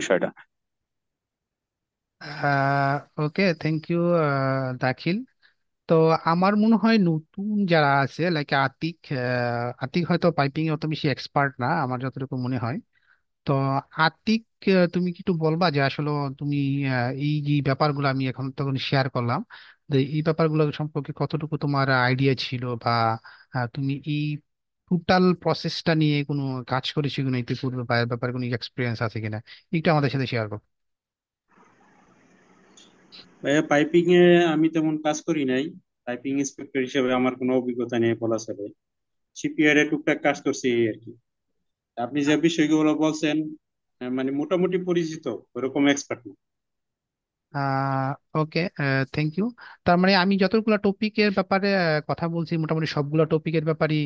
বিষয়টা। ওকে, thank you দাখিল। তো আমার মনে হয় নতুন যারা আছে লাইক আতিক, আতিক হয়তো পাইপিং এ অত বেশি এক্সপার্ট না আমার যতটুকু মনে হয়। তো আতিক, তুমি কি একটু বলবা যে আসলে তুমি এই যে ব্যাপারগুলো আমি এখন তখন শেয়ার করলাম, যে এই ব্যাপারগুলো সম্পর্কে কতটুকু তোমার আইডিয়া ছিল, বা তুমি এই টোটাল প্রসেসটা নিয়ে কোনো কাজ করেছো কিনা ইতিপূর্বে, বা এর ব্যাপারে কোনো এক্সপিরিয়েন্স আছে কিনা, একটু আমাদের সাথে শেয়ার করো। ভাইয়া, পাইপিং এ আমি তেমন কাজ করি নাই। পাইপিং ইন্সপেক্টর হিসেবে আমার কোনো অভিজ্ঞতা নেই বলা চলে। শিপইয়ার্ডে টুকটাক কাজ করছি এই আর কি। আপনি যে বিষয়গুলো বলছেন, মানে মোটামুটি পরিচিত, ওরকম এক্সপার্ট না। ওকে, থ্যাংক ইউ। তার মানে আমি যতগুলো টপিকের ব্যাপারে কথা বলছি, মোটামুটি সবগুলো টপিকের ব্যাপারে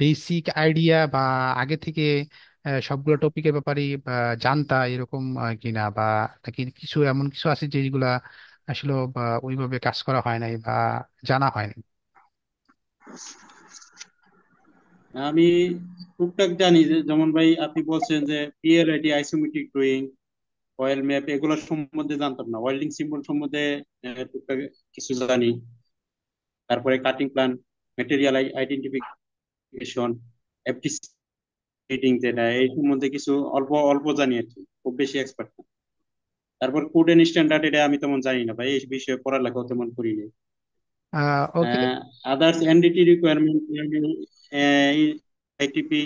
বেসিক আইডিয়া বা আগে থেকে সবগুলো টপিকের ব্যাপারে জানতা এরকম কিনা, বা নাকি কিছু এমন কিছু আছে যেগুলা আসলে ওইভাবে কাজ করা হয় নাই বা জানা হয় নাই। আমি টুকটাক জানি, যে যেমন ভাই আপনি বলছেন যে PLID, isometric drawing, oil map, এগুলো সম্বন্ধে জানতাম না। ওয়েল্ডিং সিম্বল সম্বন্ধে টুকটাক কিছু জানি। তারপরে cutting plan, material identification, FTC reading, যেটা এই সম্বন্ধে কিছু অল্প অল্প জানি আর কি, খুব বেশি এক্সপার্ট না। তারপর কোড এন্ড স্ট্যান্ডার্ড, এটা আমি তেমন জানি না ভাই, এই বিষয়ে পড়ালেখাও তেমন করি নাই। Okay, others NDT requirement, ITP.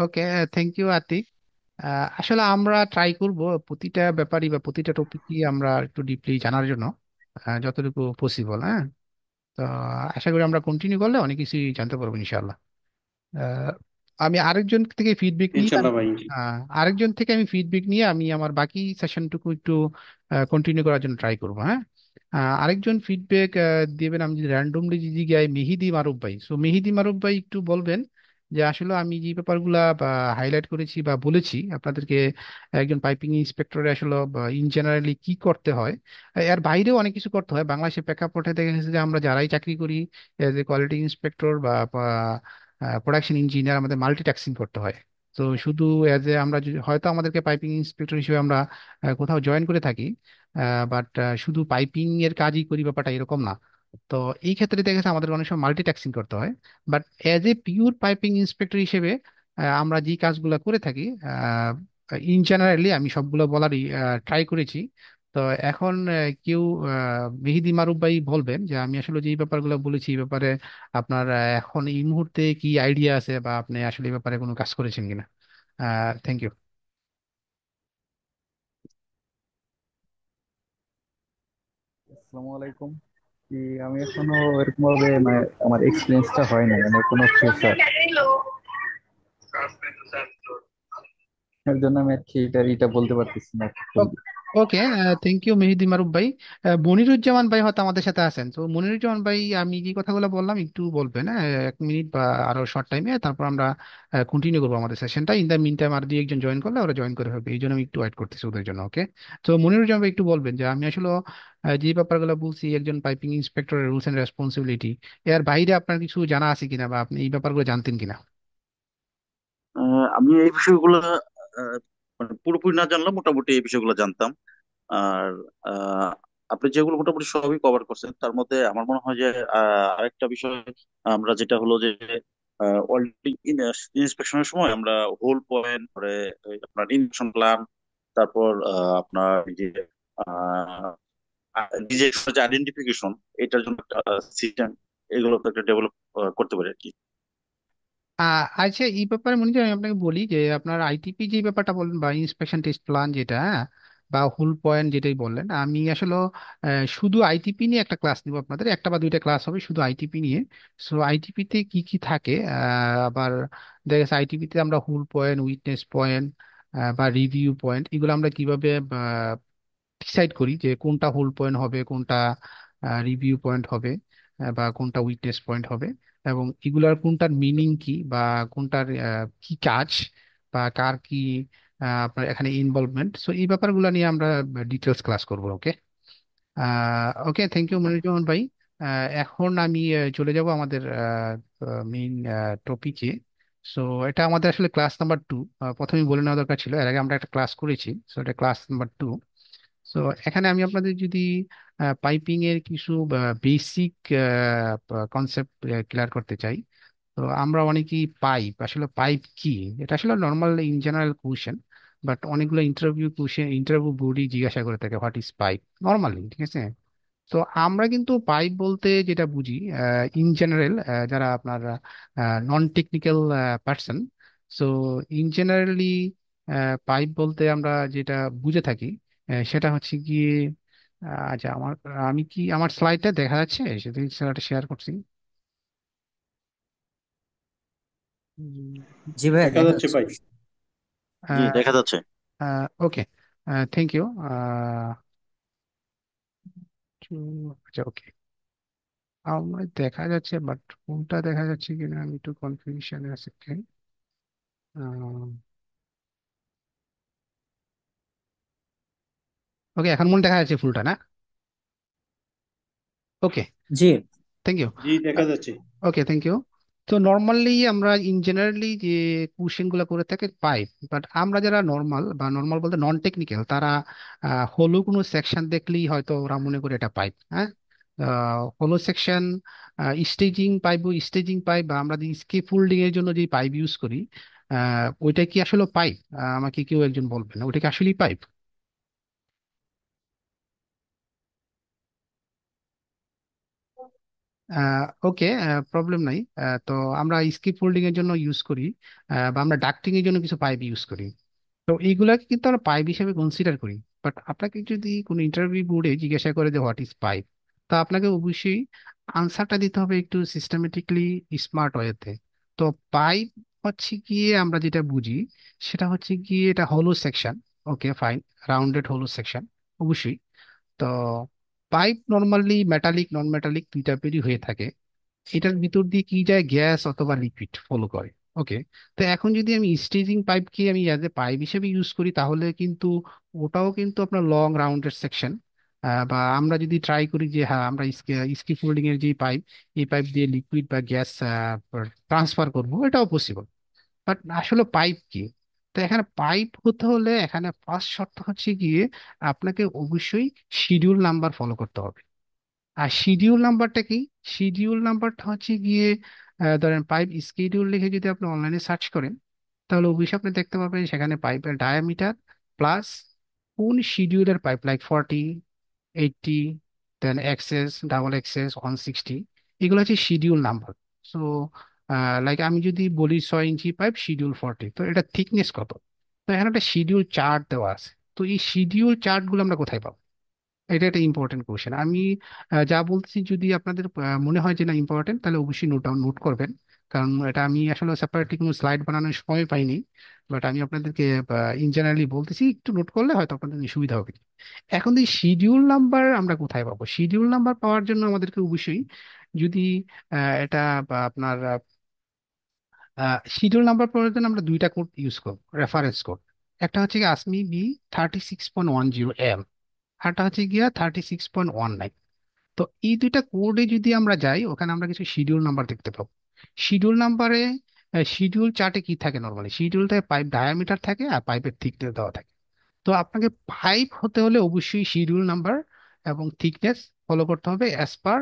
Okay, thank you Atik. আসলে আমরা ট্রাই করব প্রতিটা ব্যাপারই বা প্রতিটা টপিকই আমরা একটু ডিপলি জানার জন্য, যতটুকু পসিবল। হ্যাঁ, তো আশা করি আমরা কন্টিনিউ করলে অনেক কিছুই জানতে পারবো ইনশাআল্লাহ। আহ, আমি আরেকজন থেকে ফিডব্যাক নিয়ে ইনশাল্লাহ ভাই। আরেকজন থেকে আমি ফিডব্যাক নিয়ে আমি আমার বাকি সেশনটুকু একটু কন্টিনিউ করার জন্য ট্রাই করবো। হ্যাঁ, আরেকজন ফিডব্যাক দিবেন, আমি যদি র্যান্ডমলি যদি গাই, মেহিদি মারুফ ভাই। সো মেহিদি মারুফ ভাই একটু বলবেন যে আসলে আমি যে ব্যাপারগুলা হাইলাইট করেছি বা বলেছি আপনাদেরকে, একজন পাইপিং ইন্সপেক্টরে আসলে ইন জেনারেলি কি করতে হয়। এর বাইরেও অনেক কিছু করতে হয়। বাংলাদেশের প্রেক্ষাপটে দেখা গেছে যে আমরা যারাই চাকরি করি এজ এ কোয়ালিটি ইন্সপেক্টর বা প্রোডাকশন ইঞ্জিনিয়ার, আমাদের মাল্টিটাস্কিং করতে হয়। তো শুধু এজ এ আমরা হয়তো আমাদেরকে পাইপিং ইন্সপেক্টর হিসেবে আমরা কোথাও জয়েন করে থাকি, বাট শুধু পাইপিং এর কাজই করি ব্যাপারটা এরকম না। তো এই ক্ষেত্রে দেখা গেছে আমাদের অনেক সময় মাল্টিটাস্কিং করতে হয়। But as a pure piping inspector হিসেবে আমরা যে কাজগুলো করে থাকি, ইন জেনারেলি আমি সবগুলো বলারই ট্রাই করেছি। তো এখন কেউ মেহেদি মারুফ ভাই বলবেন যে আমি আসলে যে ব্যাপারগুলো বলেছি এই ব্যাপারে আপনার এখন এই মুহূর্তে কি আইডিয়া আছে, বা আপনি আসলে এই ব্যাপারে কোনো কাজ করেছেন কিনা। Thank you. আসসালামু আলাইকুম। কি আমি এখনো এরকম ভাবে মানে আমার এক্সপিরিয়েন্সটা হয় না, আমি কোনো ফ্রেশার, এর জন্য আমি আর কি এটা বলতে পারতেছি না fully। ওকে, থ্যাংক ইউ মেহেদি মারুফ ভাই। মনিরুজ্জামান ভাই হয়তো আমাদের সাথে আছেন। তো মনিরুজ্জামান ভাই, আমি যে কথাগুলো বললাম একটু বলবেন, 1 মিনিট বা আরো শর্ট টাইমে, তারপর আমরা কন্টিনিউ করবো আমাদের সেশনটা। ইন দ্য মিন টাইম আর দুই একজন জয়েন করলে ওরা জয়েন করে ফেলবে, এই জন্য আমি একটু ওয়েট করতেছি ওদের জন্য। ওকে, তো মনিরুজ্জামান ভাই একটু বলবেন যে আমি আসলে যে ব্যাপারগুলো বলছি একজন পাইপিং ইন্সপেক্টরের রুলস এন্ড রেসপন্সিবিলিটি, এর বাইরে আপনার কিছু জানা আছে কিনা, বা আপনি এই ব্যাপারগুলো জানতেন কিনা। আমি এই বিষয়গুলো মানে পুরোপুরি না জানলাম, মোটামুটি এই বিষয়গুলো জানতাম। আর আহ, আপনি যেগুলো মোটামুটি সবই কভার করছেন, তার মধ্যে আমার মনে হয় যে আরেকটা বিষয়, আমরা যেটা হলো যে ওয়েল্ডিং ইন্সপেকশনের সময় আমরা হোল পয়েন্ট পরে আপনার ইনস্পেকশন প্ল্যান, তারপর আপনার এই যে নিজের যে আইডেন্টিফিকেশন, এটার জন্য একটা সিস্টেম, এগুলো তো একটা ডেভেলপ করতে পারি আর কি। আচ্ছা, এই ব্যাপারে মনে হয় আমি আপনাকে বলি যে আপনার আইটিপি যে ব্যাপারটা বললেন, বা ইন্সপেকশন টেস্ট প্ল্যান যেটা, হ্যাঁ, বা হুল পয়েন্ট যেটাই বললেন, আমি আসলে শুধু আইটিপি নিয়ে একটা ক্লাস নিব আপনাদের, একটা বা দুইটা ক্লাস হবে শুধু আইটিপি নিয়ে। সো আইটিপিতে কি কি থাকে, আবার দেখা যাচ্ছে আইটিপিতে আমরা হুল পয়েন্ট, উইটনেস পয়েন্ট বা রিভিউ পয়েন্ট, এগুলো আমরা কিভাবে ডিসাইড করি যে কোনটা হোল্ড পয়েন্ট হবে, কোনটা রিভিউ পয়েন্ট হবে, বা কোনটা উইকনেস পয়েন্ট হবে, এবং এগুলার কোনটার মিনিং কি, বা কোনটার কি কাজ, বা কার কি আপনার এখানে ইনভলভমেন্ট। সো এই ব্যাপারগুলো নিয়ে আমরা ডিটেলস ক্লাস করবো। ওকে, ওকে, থ্যাংক ইউ মনিরুজ্জামান ভাই। এখন আমি চলে যাব আমাদের মেইন টপিকে। সো এটা আমাদের আসলে ক্লাস নাম্বার 2। প্রথমেই বলে নেওয়া দরকার ছিল, এর আগে আমরা একটা ক্লাস করেছি, সো এটা ক্লাস নাম্বার 2। সো এখানে আমি আপনাদের যদি পাইপিং এর কিছু বেসিক কনসেপ্ট ক্লিয়ার করতে চাই। তো আমরা অনেকেই পাইপ, আসলে পাইপ কি, এটা আসলে normal in general question, but অনেকগুলো ইন্টারভিউ কোশ্চেন, ইন্টারভিউ বোর্ডই জিজ্ঞাসা করে থাকে হোয়াট ইজ পাইপ নর্মালি, ঠিক আছে? তো আমরা কিন্তু পাইপ বলতে যেটা বুঝি ইন জেনারেল, যারা আপনার non technical person, so in generally pipe বলতে আমরা যেটা বুঝে থাকি সেটা হচ্ছে গিয়ে আচ্ছা আমি কি আমার স্লাইডটা দেখা যাচ্ছে, সেটা স্লাইডটা শেয়ার করছি। জি ভাইয়া দেখা দেখা যাচ্ছে যাচ্ছে। ভাই। জি, দেখা যাচ্ছে। ওকে, থ্যাংক ইউ। আচ্ছা ওকে, আমার দেখা যাচ্ছে বাট কোনটা দেখা যাচ্ছে কিনা আমি একটু কনফিউশনে আছি। ওকে, এখন মনে দেখা যাচ্ছে ফুলটা, না? ওকে, জি থ্যাংক ইউ। জি, দেখা যাচ্ছে। ওকে, থ্যাংক ইউ। তো নর্মালি আমরা ইন জেনারেলি যে কোশ্চেন গুলো করে থাকে পাইপ, বাট আমরা যারা নর্মাল বা নর্মাল বলতে নন টেকনিক্যাল, তারা হলো কোনো সেকশন দেখলেই হয়তো ওরা মনে করে এটা পাইপ। হ্যাঁ, হলো section, staging pipe, staging pipe, বা আমরা যে স্কেপ ফোল্ডিং এর জন্য যে পাইপ ইউজ করি, ওইটা কি আসলে পাইপ? আমাকে কেউ একজন বলবেন ওইটা কি আসলে পাইপ? ওকে, প্রবলেম নাই। তো আমরা স্কিপ ফোল্ডিং এর জন্য ইউজ করি, বা আমরা ডাক্টিং এর জন্য কিছু পাইপ ইউজ করি। তো এইগুলাকে কিন্তু আমরা পাইপ হিসেবে কনসিডার করি। বাট আপনাকে যদি কোনো ইন্টারভিউ বোর্ডে জিজ্ঞাসা করে যে হোয়াট ইজ পাইপ, তা আপনাকে অবশ্যই আনসারটা দিতে হবে একটু সিস্টেমেটিকলি, স্মার্ট ওয়েতে। তো পাইপ হচ্ছে গিয়ে আমরা যেটা বুঝি সেটা হচ্ছে গিয়ে এটা হলো সেকশন। ওকে ফাইন, রাউন্ডেড হলো সেকশন অবশ্যই। তো পাইপ নর্মালি মেটালিক নন মেটালিক দুই টাইপেরই হয়ে থাকে। এটার ভিতর দিয়ে কি যায়, গ্যাস অথবা লিকুইড ফলো করে। ওকে, তো এখন যদি আমি স্টেজিং পাইপকে আমি অ্যাজ এ পাইপ হিসেবে ইউজ করি, তাহলে কিন্তু ওটাও কিন্তু আপনার লং রাউন্ডের সেকশন। বা আমরা যদি ট্রাই করি যে হ্যাঁ আমরা স্কি ফোল্ডিং এর যে পাইপ, এই পাইপ দিয়ে লিকুইড বা গ্যাস ট্রান্সফার করবো, এটাও পসিবল। বাট আসলে পাইপ কি? তো এখানে পাইপ হতে হলে এখানে ফার্স্ট শর্ত হচ্ছে গিয়ে আপনাকে অবশ্যই শিডিউল নাম্বার ফলো করতে হবে। আর শিডিউল নাম্বারটা কি? শিডিউল নাম্বারটা হচ্ছে গিয়ে ধরেন পাইপ স্কেডিউল লিখে যদি আপনি অনলাইনে সার্চ করেন, তাহলে অবশ্যই আপনি দেখতে পাবেন সেখানে পাইপের ডায়ামিটার প্লাস কোন শিডিউলের পাইপ, লাইক 40, 80, দেন এক্সএস, ডাবল এক্সএস, 160, এগুলো হচ্ছে শিডিউল নাম্বার। সো লাইক আমি যদি বলি 6 ইঞ্চি পাইপ শিডিউল 40, তো এটা থিকনেস কত? তো এখানে একটা শিডিউল চার্ট দেওয়া আছে। তো এই শিডিউল চার্টগুলো আমরা কোথায় পাবো? এটা একটা ইম্পর্টেন্ট কোশ্চেন। আমি যা বলছি যদি আপনাদের মনে হয় যে না ইম্পর্টেন্ট, তাহলে অবশ্যই নোট ডাউন নোট করবেন, কারণ এটা আমি আসলে সেপারেটলি কোনো স্লাইড বানানোর সময় পাইনি। বাট আমি আপনাদেরকে ইন জেনারেলি বলতেছি, একটু নোট করলে হয়তো আপনাদের সুবিধা হবে। এখন এই শিডিউল নাম্বার আমরা কোথায় পাবো? শিডিউল নাম্বার পাওয়ার জন্য আমাদেরকে অবশ্যই যদি এটা বা আপনার শিডিউল নাম্বার পাওয়ার জন্য আমরা দুইটা কোড ইউজ করবো, রেফারেন্স কোড। একটা হচ্ছে কি আসমি বি 36.10M, আরটা হচ্ছে গিয়া 36.19। তো এই দুইটা কোডে যদি আমরা যাই, ওখানে আমরা কিছু শিডিউল নাম্বার দেখতে পাবো। শিডিউল নাম্বারে, শিডিউল চার্টে কি থাকে, নর্মালি শিডিউলটা পাইপ ডায়ামিটার থাকে আর পাইপের থিকনেস দেওয়া থাকে। তো আপনাকে পাইপ হতে হলে অবশ্যই শিডিউল নাম্বার এবং থিকনেস ফলো করতে হবে অ্যাজ পার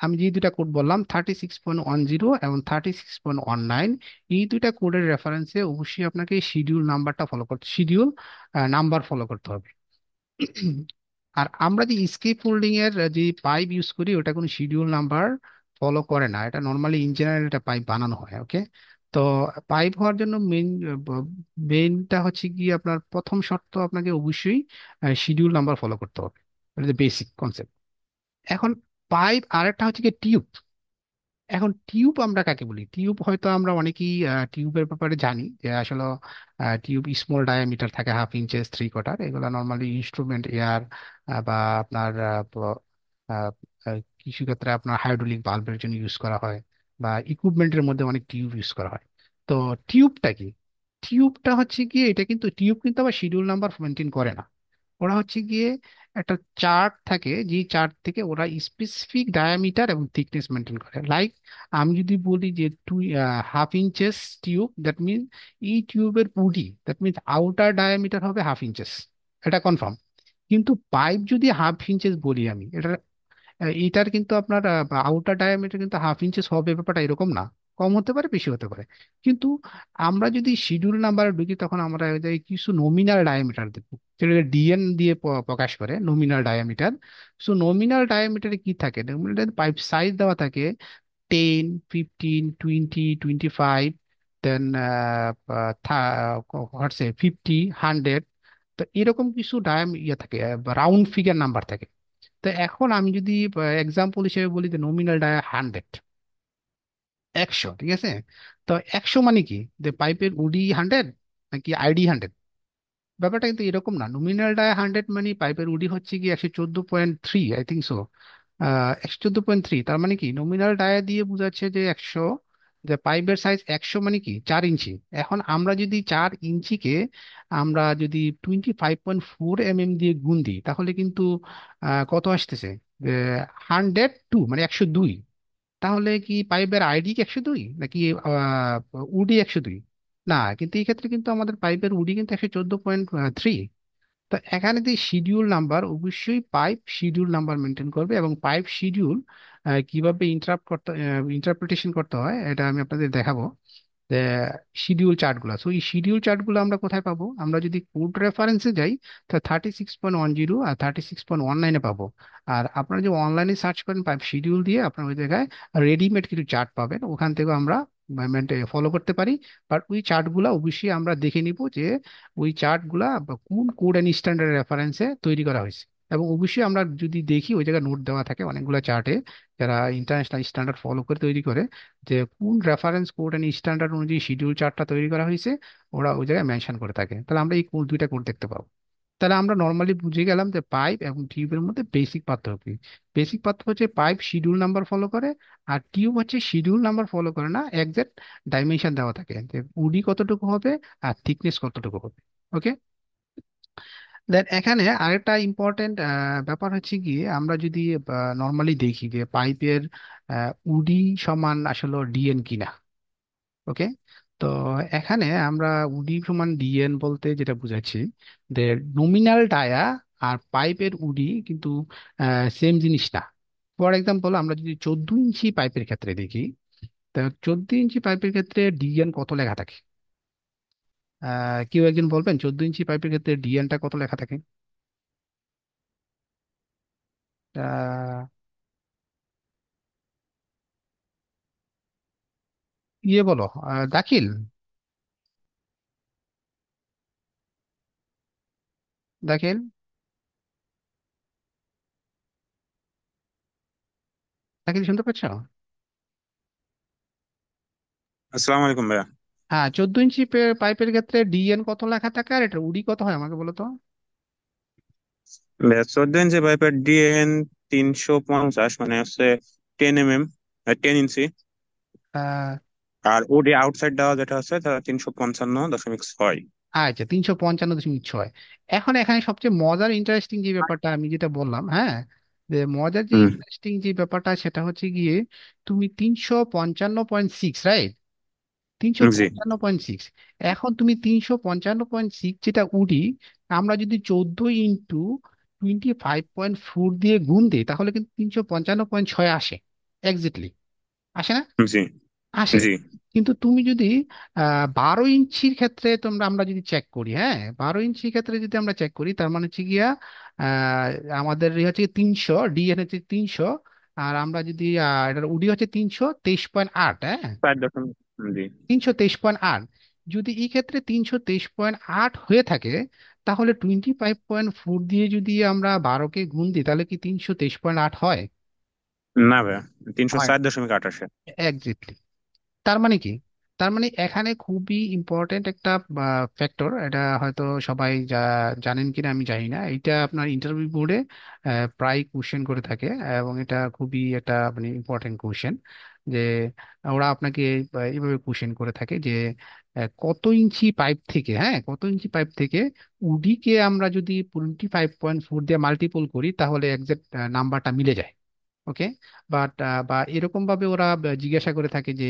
আমি যে দুইটা কোড বললাম, 36.10 এবং 36.19। এই দুইটা কোডের রেফারেন্সে অবশ্যই আপনাকে শিডিউল নাম্বারটা ফলো করতে, শিডিউল নাম্বার ফলো করতে হবে। আর আমরা যে স্কেপ ফোল্ডিং এর যে পাইপ ইউজ করি, ওটা কোনো শিডিউল নাম্বার ফলো করে না। এটা নর্মালি ইন জেনারেল এটা পাইপ বানানো হয়। ওকে, তো পাইপ হওয়ার জন্য মেইনটা হচ্ছে কি আপনার প্রথম শর্ত, আপনাকে অবশ্যই শিডিউল নাম্বার ফলো করতে হবে। এটা বেসিক কনসেপ্ট। এখন পাইপ, আরেকটা হচ্ছে কি টিউব। এখন টিউব আমরা কাকে বলি? টিউব হয়তো আমরা অনেকেই টিউবের ব্যাপারে জানি যে আসলে টিউব স্মল ডায়ামিটার থাকে, 1/2 ইঞ্চেস 3/4, এগুলো নর্মালি ইনস্ট্রুমেন্ট এয়ার বা আপনার আহ, কৃষিক্ষেত্রে আপনার হাইড্রোলিক বাল্বের জন্য ইউজ করা হয়, বা ইকুইপমেন্টের মধ্যে অনেক টিউব ইউজ করা হয়। তো টিউবটা কি? টিউবটা হচ্ছে কি, এটা কিন্তু টিউব কিন্তু আবার শিডিউল নাম্বার মেনটেন করে না। ওরা হচ্ছে গিয়ে একটা চার্ট থাকে, যে চার্ট থেকে ওরা স্পেসিফিক ডায়ামিটার এবং থিকনেস মেনটেন করে। লাইক আমি যদি বলি যে 2.5 ইঞ্চেস টিউব, দ্যাট মিন এই টিউবের পুডি, দ্যাট মিনস আউটার ডায়ামিটার হবে 1/2 ইঞ্চেস, এটা কনফার্ম। কিন্তু পাইপ যদি 1/2 ইঞ্চেস বলি আমি, এটার কিন্তু আপনার আউটার ডায়ামিটার কিন্তু 1/2 ইঞ্চেস হবে, ব্যাপারটা এরকম না। কম হতে পারে, বেশি হতে পারে। কিন্তু আমরা যদি শিডিউল নাম্বার ঢুকি, তখন আমরা ওই যে কিছু নমিনাল ডায়ামিটার দেখবো, যেটা ডিএন দিয়ে প্রকাশ করে, নমিনাল ডায়ামিটার। সো নমিনাল ডায়ামিটারে কি থাকে, নমিনাল পাইপ সাইজ দেওয়া থাকে 10, 15, 20, 25, দেন হোয়াটসে 50, 100। তো এরকম কিছু ইয়ে থাকে, রাউন্ড ফিগার নাম্বার থাকে। তো এখন আমি যদি এক্সাম্পল হিসেবে বলি যে নমিনাল ডায়া 100, 100, ঠিক আছে? তো 100 মানে কি, যে পাইপের উডি 100 নাকি আইডি 100? ব্যাপারটা কিন্তু এরকম না। নমিনাল ডায়া 100 মানে পাইপের উডি হচ্ছে কি 114.3, আই থিঙ্ক সো। 114.3, তার মানে কি নমিনাল ডায়া দিয়ে বোঝাচ্ছে যে 100, যে পাইপের সাইজ 100 মানে কি 4 ইঞ্চি। এখন আমরা যদি 4 ইঞ্চিকে আমরা যদি 25.4 দিয়ে গুণ দিই, তাহলে কিন্তু কত আসতেছে, 102, মানে 102। তাহলে কি পাইপের আইডি কি 102 নাকি উডি 102? না, কিন্তু এই ক্ষেত্রে কিন্তু আমাদের পাইপের উডি কিন্তু 114.3। তো এখানে যে শিডিউল নাম্বার, অবশ্যই পাইপ শিডিউল নাম্বার মেনটেন করবে, এবং পাইপ শিডিউল কিভাবে ইন্টারপ্রিটেশন করতে হয় এটা আমি আপনাদের দেখাবো। শিডিউল চার্টগুলো, সো এই শিডিউল চার্টগুলো আমরা কোথায় পাবো? আমরা যদি কোড রেফারেন্সে যাই, তো 36.10 আর 36.19-এ পাবো। আর আপনারা যে অনলাইনে সার্চ করেন পাইপ শিডিউল দিয়ে, আপনার ওই জায়গায় রেডিমেড কিছু চার্ট পাবেন, ওখান থেকে আমরা ফলো করতে পারি। বাট ওই চার্টগুলো অবশ্যই আমরা দেখে নিব যে ওই চার্টগুলা কোন কোড অ্যান্ড স্ট্যান্ডার্ড রেফারেন্সে তৈরি করা হয়েছে। এবং অবশ্যই আমরা যদি দেখি ওই জায়গায় নোট দেওয়া থাকে অনেকগুলো চার্টে, যারা ইন্টারন্যাশনাল স্ট্যান্ডার্ড ফলো করে তৈরি করে, যে কোন রেফারেন্স কোড অ্যান্ড স্ট্যান্ডার্ড অনুযায়ী শিডিউল চার্টটা তৈরি করা হয়েছে, ওরা ওই জায়গায় মেনশন করে থাকে। তাহলে আমরা এই কোড, দুইটা কোড দেখতে পাবো। তাহলে আমরা নর্মালি বুঝে গেলাম যে পাইপ এবং টিউবের মধ্যে বেসিক পার্থক্য কি। বেসিক পার্থক্য হচ্ছে পাইপ শিডিউল নাম্বার ফলো করে, আর টিউব হচ্ছে শিডিউল নাম্বার ফলো করে না, একজ্যাক্ট ডাইমেনশন দেওয়া থাকে যে উডি কতটুকু হবে আর থিকনেস কতটুকু হবে। ওকে, দেন এখানে আরেকটা ইম্পর্টেন্ট ব্যাপার হচ্ছে কি, আমরা যদি নর্মালি দেখি যে পাইপের উডি সমান আসলে ডিএন কিনা। ওকে, তো এখানে আমরা উডি সমান ডিএন বলতে যেটা বুঝাচ্ছি, যে নমিনাল ডায়া আর পাইপের উডি কিন্তু সেম জিনিস না। ফর এক্সাম্পল, আমরা যদি 14 ইঞ্চি পাইপের ক্ষেত্রে দেখি, তা 14 ইঞ্চি পাইপের ক্ষেত্রে ডিএন কত লেখা থাকে? কেউ একজন বলবেন 14 ইঞ্চি পাইপের ক্ষেত্রে ডিএনটা কত লেখা থাকে? আহ, ইয়ে বলো, দাখিল, দাখিল, দাখিল শুনতে পাচ্ছ? আসসালামু আলাইকুম ভাইয়া। হ্যাঁ, 14 ইঞ্চি পাইপের ক্ষেত্রে ডিএন কত লেখা থাকে আর এটা উডি কত হয় আমাকে বলো তো। ভাইয়া 14 ইঞ্চি পাইপের ডিএন 350, মানে হচ্ছে 10 mm, 10 ইঞ্চি। আহ, আর ওডি আউটসাইড দেওয়া যেটা আছে তারা 355.6। আচ্ছা, 355.6। এখন এখানে সবচেয়ে মজার ইন্টারেস্টিং যে ব্যাপারটা আমি যেটা বললাম, হ্যাঁ, যে মজার যে হুম। ইন্টারেস্টিং যে ব্যাপারটা সেটা হচ্ছে গিয়ে, তুমি 355.6, রাইট? তিনশো জি পঞ্চান্ন পয়েন্ট সিক্স এখন তুমি 355.6 যেটা উডি, আমরা যদি 14 × 25.4 দিয়ে গুণ দিই, তাহলে কিন্তু 355.6 আসে, এক্স্যাক্টলি। আসে না? জি আসে। জি কিন্তু তুমি যদি 12 ইঞ্চির ক্ষেত্রে আমরা যদি চেক করি, হ্যাঁ, 12 ইঞ্চির ক্ষেত্রে যদি আমরা চেক করি, তার মানে হচ্ছে গিয়া আহ, আমাদের হচ্ছে 300, ডিএন হচ্ছে 300, আর আমরা যদি এটার উডি হচ্ছে 323.8, হ্যাঁ, 4 দশমিক। জি 323.8। যদি এই ক্ষেত্রে 323.8 হয়ে থাকে, তাহলে 25.4 দিয়ে যদি আমরা 12কে গুণ দিই, তাহলে কি 323.8 হয়? না ভাইয়া, তিনশো হয় চার না, দশমিক আঠাশে এক্স্যাক্টলি। তার মানে কি, তার মানে এখানে খুবই ইম্পর্টেন্ট একটা ফ্যাক্টর, এটা হয়তো সবাই জানেন কিনা আমি জানি না, এটা আপনার ইন্টারভিউ বোর্ডে প্রায় কোশ্চেন করে থাকে, এবং এটা খুবই একটা মানে ইম্পর্টেন্ট কোশ্চেন, যে ওরা আপনাকে এইভাবে কোশ্চেন করে থাকে যে কত ইঞ্চি পাইপ থেকে, হ্যাঁ কত ইঞ্চি পাইপ থেকে উডিকে আমরা যদি 25.4 দিয়ে মাল্টিপল করি তাহলে এক্সাক্ট নাম্বারটা মিলে যায়। ওকে। বাট বা এরকম ভাবে ওরা জিজ্ঞাসা করে থাকে যে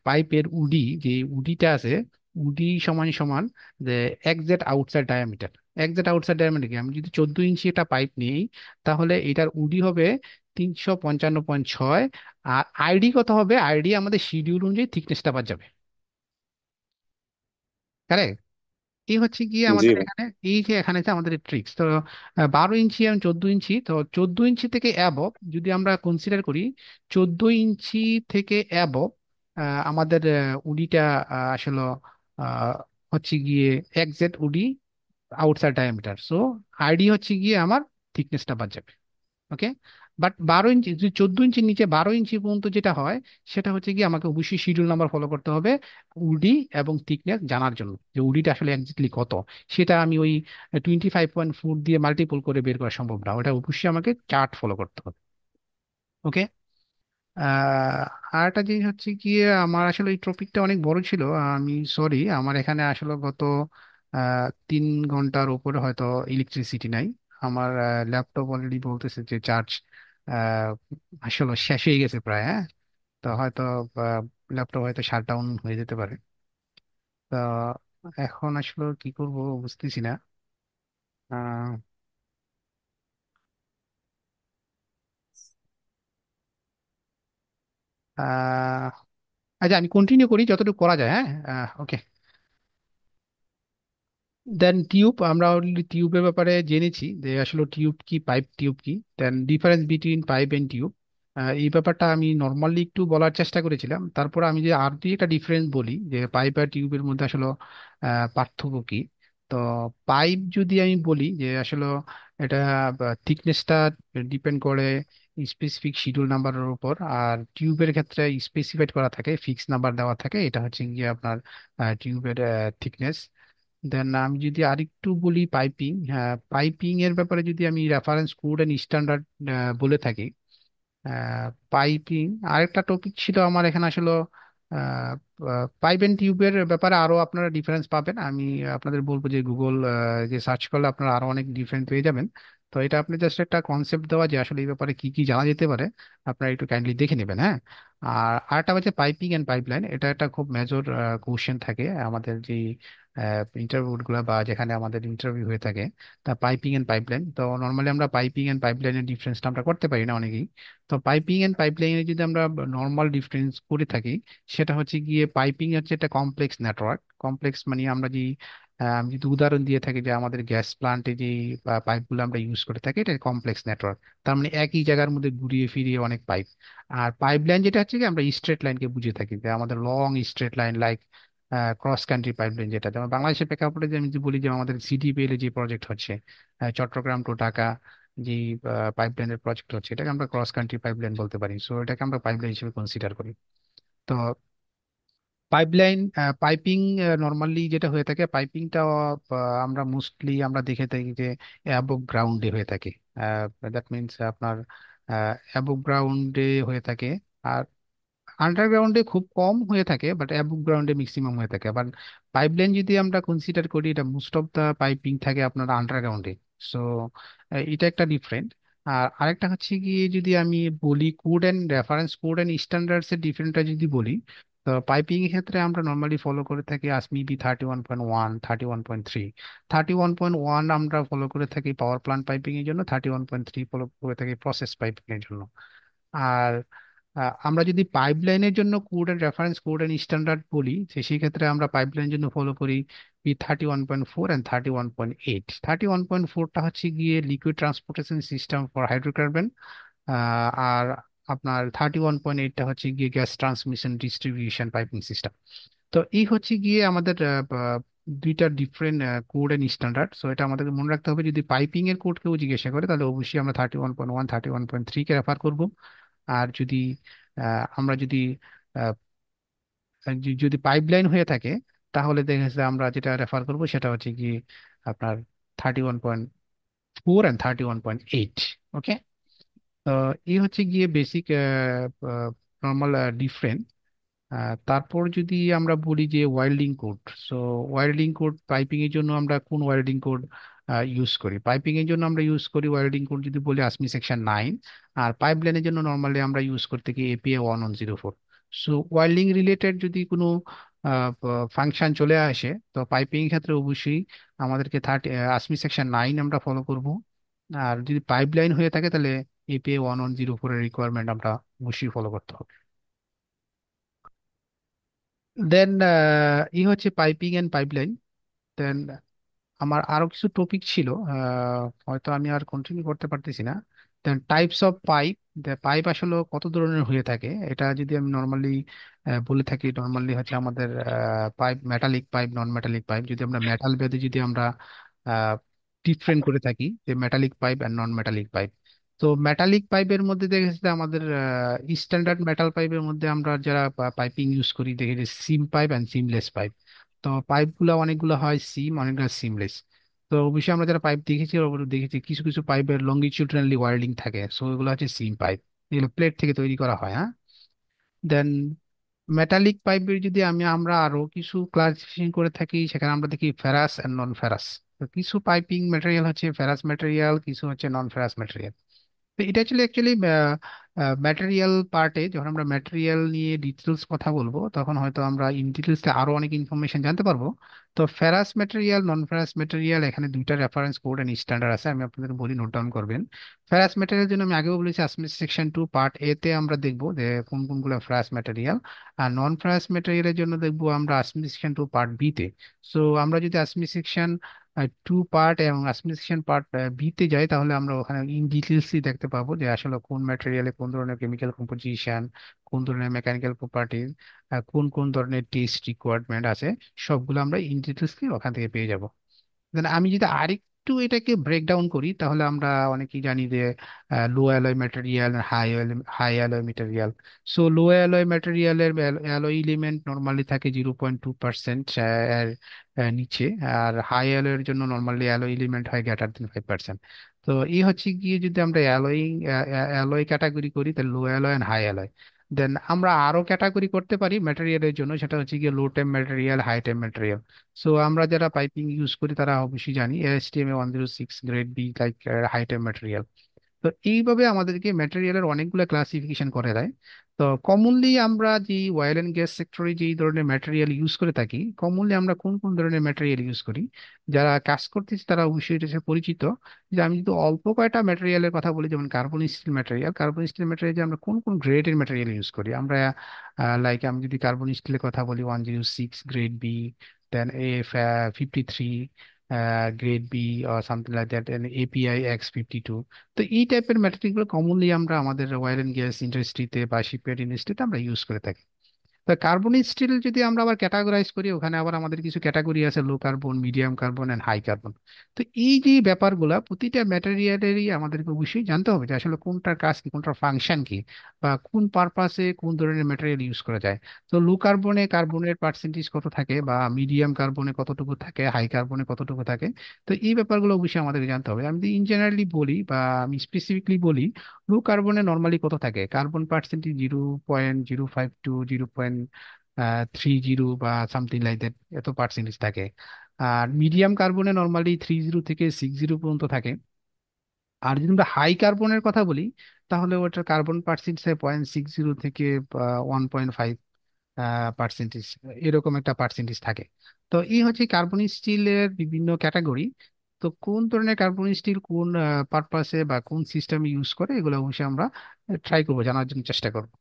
পাইপের উডি, যে উডিটা আছে, উডি সমান সমান যে exact outside diameter. Exact outside diameter কি, আমি যদি 14 ইঞ্চি একটা পাইপ নিই তাহলে এটার উডি হবে 355.6। আর আইডি কত হবে, আইডি আমাদের শিডিউল অনুযায়ী থিকনেসটা বাদ যাবে। কারেক্ট। এই হচ্ছে গিয়ে জি আমাদের ভাই। এখানে, এই যে এখানে যে আমাদের ট্রিক্স তো 12 ইঞ্চি এবং 14 ইঞ্চি, তো 14 ইঞ্চি থেকে অ্যাবভ যদি আমরা কনসিডার করি, 14 ইঞ্চি থেকে অ্যাবভ আমাদের উডিটা আসলে আহ, হচ্ছে গিয়ে exact woody outside diameter. So ID হচ্ছে গিয়ে আমার থিকনেসটা বাদ যাবে। ওকে। বাট 12 ইঞ্চি, যদি 14 ইঞ্চির নিচে 12 ইঞ্চি পর্যন্ত যেটা হয় সেটা হচ্ছে কি আমাকে অবশ্যই শিডিউল নাম্বার ফলো করতে হবে উডি এবং থিকনেস জানার জন্য, যে উডিটা আসলে এক্স্যাক্টলি কত। সেটা আমি ওই 25.4 দিয়ে মাল্টিপল করে বের করা সম্ভব না, ওটা অবশ্যই আমাকে চার্ট ফলো করতে হবে। ওকে। আহ আর একটা জিনিস হচ্ছে গিয়ে আমার আসলে এই টপিকটা অনেক বড় ছিল, আমি সরি, আমার এখানে আসলে গত 3 ঘন্টার উপরে হয়তো ইলেকট্রিসিটি নাই। আমার ল্যাপটপ অলরেডি বলতেছে যে চার্জ আসলে শেষ হয়ে গেছে প্রায়, হ্যাঁ। তো হয়তো ল্যাপটপ হয়তো শাট ডাউন হয়ে যেতে পারে। তো এখন আসলে কি করব বুঝতেছি না। আহ আহ, আচ্ছা আমি কন্টিনিউ করি যতটুকু করা যায়, হ্যাঁ। ওকে। দেন টিউব, আমরা অলরেডি টিউবের ব্যাপারে জেনেছি যে আসলে টিউব কি, পাইপ টিউব কি, then difference between pipe and tube. এই ব্যাপারটা আমি নর্মালি একটু বলার চেষ্টা করেছিলাম, তারপর আমি যে আর দুই একটা ডিফারেন্স বলি যে পাইপ আর টিউবের মধ্যে আসলে পার্থক্য কি। তো পাইপ যদি আমি বলি যে আসলে এটা থিকনেসটা ডিপেন্ড করে স্পেসিফিক শিডিউল নাম্বারের উপর, আর টিউবের ক্ষেত্রে স্পেসিফাইড করা থাকে, ফিক্স নাম্বার দেওয়া থাকে, এটা হচ্ছে গিয়ে আপনার টিউবের থিকনেস। দেন আমি যদি আরেকটু বলি পাইপিং, হ্যাঁ পাইপিং এর ব্যাপারে যদি আমি রেফারেন্স কোড এন্ড স্ট্যান্ডার্ড বলে থাকি। পাইপিং আরেকটা টপিক ছিল আমার এখানে আসলে, পাইপ এন্ড টিউবের ব্যাপারে আরো আপনারা ডিফারেন্স পাবেন। আমি আপনাদের বলবো যে গুগল যে সার্চ করলে আপনারা আরো অনেক ডিফারেন্ট পেয়ে যাবেন। তো এটা আপনি জাস্ট একটা কনসেপ্ট দেওয়া যে আসলে এই ব্যাপারে কি কি জানা যেতে পারে, আপনারা একটু কাইন্ডলি দেখে নেবেন, হ্যাঁ। আর আরেকটা হচ্ছে পাইপিং এন্ড পাইপলাইন, এটা একটা খুব মেজর কোশ্চেন থাকে আমাদের যে ইন্টারভিউ গুলা বা যেখানে আমাদের ইন্টারভিউ হয়ে থাকে। তা পাইপিং এন্ড পাইপলাইন, তো নর্মালি আমরা পাইপিং এন্ড পাইপলাইনের ডিফারেন্সটা আমরা করতে পারি না অনেকেই। তো পাইপিং এন্ড পাইপলাইনে যদি আমরা নর্মাল ডিফারেন্স করে থাকি, সেটা হচ্ছে গিয়ে পাইপিং হচ্ছে একটা কমপ্লেক্স নেটওয়ার্ক। কমপ্লেক্স মানে আমরা যে আমি যদি উদাহরণ দিয়ে থাকি যে আমাদের গ্যাস প্লান্টে যে পাইপগুলো আমরা ইউজ করে থাকি, এটা কমপ্লেক্স নেটওয়ার্ক। তার মানে একই জায়গার মধ্যে ঘুরিয়ে ফিরিয়ে অনেক পাইপ। আর পাইপ লাইন যেটা হচ্ছে কি আমরা স্ট্রেট লাইনকে বুঝে থাকি, যে আমাদের long straight line like cross country pipe line, যেটা যেমন বাংলাদেশের প্রেক্ষাপটে যে আমি যদি বলি যে আমাদের সিডিপিএল এ যে প্রজেক্ট হচ্ছে চট্টগ্রাম টু ঢাকা, যে পাইপলাইনের প্রজেক্ট হচ্ছে, এটাকে আমরা ক্রস কান্ট্রি পাইপলাইন বলতে পারি। সো এটাকে আমরা পাইপলাইন হিসেবে কনসিডার করি। তো পাইপলাইন পাইপিং নর্মালি যেটা হয়ে থাকে, পাইপিংটা আমরা মোস্টলি আমরা দেখে থাকি যে অ্যাবভ গ্রাউন্ডে হয়ে থাকে। দ্যাট মিনস আপনার অ্যাবভ গ্রাউন্ডে হয়ে থাকে। আর আন্ডারগ্রাউন্ডে খুব কম হয়ে থাকে, বাট অ্যাবভ গ্রাউন্ডে ম্যাক্সিমাম হয়ে থাকে। আবার পাইপলাইন যদি আমরা কনসিডার করি, এটা মোস্ট অফ দা পাইপিং থাকে আপনার আন্ডারগ্রাউন্ডে। সো এটা একটা ডিফারেন্ট। আর আরেকটা হচ্ছে কি, যদি আমি বলি code and reference code and standards এর ডিফারেন্টটা যদি বলি, তো পাইপিং এর ক্ষেত্রে আমরা নর্মালি ফলো করে থাকি আসমি বি 31.1, 31.3। 31.1 আমরা ফলো করে থাকি পাওয়ার প্ল্যান্ট পাইপিং এর জন্য, 31.3 ফলো করে থাকি প্রসেস পাইপিং এর জন্য। আর আমরা যদি পাইপলাইনের জন্য code and reference code and standard বলি, সেই ক্ষেত্রে আমরা পাইপলাইনের জন্য ফলো করি পি 31.4 অ্যান্ড 31.8। 31.4টা হচ্ছে গিয়ে liquid transportation system for hydrocarbon. আর আপনার 31.8টা হচ্ছে গিয়ে gas transmission distribution piping system. তো এই হচ্ছে গিয়ে আমাদের দুইটা different code and standard. So এটা আমাদেরকে মনে রাখতে হবে, যদি পাইপিং এর কোড কেউ জিজ্ঞাসা করে তাহলে অবশ্যই আমরা 31.1, 31.3 কে রেফার করব। আর যদি আমরা যদি আহ, যদি পাইপলাইন হয়ে থাকে তাহলে দেখা যাচ্ছে আমরা যেটা রেফার করব সেটা হচ্ছে কি আপনার 31.4 অ্যান্ড 31.8। ওকে। তো এই হচ্ছে গিয়ে বেসিক নর্মাল ডিফারেন্স। তারপর যদি আমরা বলি যে welding code, so welding code piping এর জন্য আমরা কোন ওয়েল্ডিং কোড ইউজ করি? পাইপিং এর জন্য আমরা ইউজ করি ওয়েল্ডিং কোড যদি বলি আসমি সেকশন 9। আর পাইপ লাইনের জন্য নর্মালি আমরা ইউজ করতে কি APA 1104। সো ওয়েল্ডিং রিলেটেড যদি কোনো ফাংশন চলে আসে, তো পাইপিং ক্ষেত্রে অবশ্যই আমাদেরকে আসমি সেকশন 9 আমরা ফলো করব। আর যদি পাইপ লাইন হয়ে থাকে তাহলে APA 1104 এর রিকোয়ারমেন্ট আমরা অবশ্যই ফলো করতে হবে। দেন হচ্ছে পাইপিং এন্ড পাইপলাইন। দেন আমার আরো কিছু টপিক ছিল, হয়তো আমি আর কন্টিনিউ করতে পারতেছি না। দেন টাইপস অফ পাইপ। পাইপ আসলে কত ধরনের হয়ে থাকে, এটা যদি আমি নর্মালি বলে থাকি, নর্মালি হচ্ছে আমাদের পাইপ মেটালিক পাইপ, নন মেটালিক পাইপ। যদি আমরা মেটাল ভেদে যদি আমরা ডিফারেন্ট করে থাকি যে মেটালিক পাইপ আর নন মেটালিক পাইপ। তো মেটালিক পাইপের মধ্যে দেখা যাচ্ছে যে আমাদের স্ট্যান্ডার্ড মেটাল পাইপের মধ্যে আমরা যারা পাইপিং ইউজ করি দেখি যে সিম পাইপ অ্যান্ড সিমলেস পাইপ। তো পাইপগুলো অনেকগুলো হয় সিম, অনেকগুলো সিমলেস। তো অবশ্যই আমরা যারা পাইপ দেখেছি ওগুলো দেখেছি কিছু কিছু পাইপের লঙ্গিটিউডনালি ওয়ার্ডিং থাকে, সো এগুলো হচ্ছে সিম পাইপ। এগুলো প্লেট থেকে তৈরি করা হয়, হ্যাঁ। দেন মেটালিক পাইপের যদি আমরা আরো কিছু ক্লাসিফিকেশন করে থাকি, সেখানে আমরা দেখি ফেরাস এন্ড নন ফেরাস। তো কিছু পাইপিং ম্যাটেরিয়াল হচ্ছে ফেরাস ম্যাটেরিয়াল, কিছু হচ্ছে নন ফেরাস ম্যাটেরিয়াল। তো এটা অ্যাকচুয়ালি ম্যাটেরিয়াল পার্টে যখন আমরা ম্যাটেরিয়াল নিয়ে ডিটেলস কথা বলবো তখন হয়তো আমরা ইন ডিটেলসে আরো অনেক ইনফরমেশন জানতে পারবো। তো ফেরাস ম্যাটেরিয়াল, নন ফেরাস ম্যাটেরিয়াল, এখানে দুইটা রেফারেন্স কোড এন্ড স্ট্যান্ডার্ড আছে, আমি আপনাদের বলি, নোট ডাউন করবেন। ফেরাস ম্যাটেরিয়াল জন্য আমি আগেও বলেছি আসমি সেকশন 2 পার্ট এ তে আমরা দেখবো যে কোন কোনগুলো ফেরাস ম্যাটেরিয়াল। আর নন ফেরাস ম্যাটেরিয়ালের জন্য দেখবো আমরা আসমি সেকশন 2 পার্ট বি তে। সো আমরা যদি আসমি সেকশন 2 পার্ট এবং অ্যাসিমিলেশন পার্ট বিতে যাই তাহলে আমরা ওখানে ইন ডিটেলসই দেখতে পাবো যে আসলে কোন ম্যাটেরিয়ালে কোন ধরনের কেমিক্যাল কম্পোজিশন, কোন ধরনের মেকানিক্যাল প্রপার্টিজ, কোন কোন ধরনের টেস্ট রিকোয়ারমেন্ট আছে, সবগুলো আমরা ইন ডিটেলসলি ওখান থেকে পেয়ে যাব। দেন আমি যদি আরেকটু এটাকে ব্রেক ডাউন করি তাহলে আমরা অনেকেই জানি যে low alloy material, high alloy material. So low alloy ম্যাটেরিয়ালের অ্যালয় এলিমেন্ট নর্মালি থাকে 0.2% এর নিচে। আর হাই অ্যালয়ের জন্য নর্মালি অ্যালয় এলিমেন্ট হয় >5%। তো এই হচ্ছে গিয়ে যদি আমরা অ্যালয় ক্যাটাগরি করি তাহলে লো অ্যালয় এন্ড হাই অ্যালয়। দেন আমরা আরো ক্যাটাগরি করতে পারি ম্যাটেরিয়ালের জন্য, সেটা হচ্ছে গিয়ে লো টেম material, high temp material. So আমরা যারা পাইপিং ইউজ করি তারা অবশ্যই জানি ASTM 106 grade B like high temp material. তো এইভাবে আমাদেরকে ম্যাটেরিয়ালের অনেকগুলো ক্লাসিফিকেশন করে দেয়। তো কমনলি আমরা যে অয়েল অ্যান্ড গ্যাস সেক্টরে যেই ধরনের ম্যাটেরিয়াল ইউজ করে থাকি, কমনলি আমরা কোন কোন ধরনের ম্যাটেরিয়াল ইউজ করি, যারা কাজ করতেছে তারা অবশ্যই এটা সাথে পরিচিত। যে আমি যদি অল্প কয়টা ম্যাটেরিয়ালের কথা বলি, যেমন carbon still material. Carbon still material আমরা কোন কোন গ্রেডের ম্যাটেরিয়াল ইউজ করি আমরা, লাইক আমি যদি কার্বন স্টিলের কথা বলি 106 grade B, then AF 53 grade B, something like that, API X 52। তো এই টাইপের ম্যাটেরিয়ালগুলো কমনলি আমরা আমাদের অয়েল অ্যান্ড গ্যাস ইন্ডাস্ট্রিতে বা শিপইয়ার্ড ইন্ডাস্ট্রিতে আমরা ইউজ করে থাকি। তো কার্বন স্টিল যদি আমরা আবার ক্যাটাগরাইজ করি, ওখানে আবার আমাদের কিছু ক্যাটাগরি আছে, low carbon, medium carbon and high carbon. তো এই যে ব্যাপারগুলা প্রতিটা ম্যাটেরিয়ালেরই আমাদেরকে অবশ্যই জানতে হবে যে আসলে কোনটার কাজ কি, কোনটার ফাংশন কি, বা কোন পারপাসে কোন ধরনের ম্যাটেরিয়াল ইউজ করা যায়। তো লো কার্বনে কার্বনের পার্সেন্টেজ কত থাকে, বা মিডিয়াম কার্বনে কতটুকু থাকে, হাই কার্বনে কতটুকু থাকে। তো এই ব্যাপারগুলো অবশ্যই আমাদেরকে জানতে হবে। আমি যদি ইন জেনারেলি বলি বা আমি স্পেসিফিকলি বলি, লো কার্বনে নর্মালি কত থাকে, কার্বন পার্সেন্টেজ 0.052, 0.30 বা সামথিং লাইক দ্যাট, এত পার্সেন্টেজ থাকে। আর মিডিয়াম কার্বনে নর্মালি 30 থেকে 60 পর্যন্ত থাকে। আর যদি আমরা হাই কার্বনের কথা বলি তাহলে ওটার কার্বন পার্সেন্টেজ 0.60 থেকে 1.5 পার্সেন্টেজ, এরকম একটা পার্সেন্টেজ থাকে। তো এই হচ্ছে কার্বন স্টিলের বিভিন্ন ক্যাটাগরি। তো কোন ধরনের কার্বন স্টিল কোন পারপাসে বা কোন সিস্টেমে ইউজ করে এগুলো অবশ্যই আমরা ট্রাই করবো, জানার জন্য চেষ্টা করবো।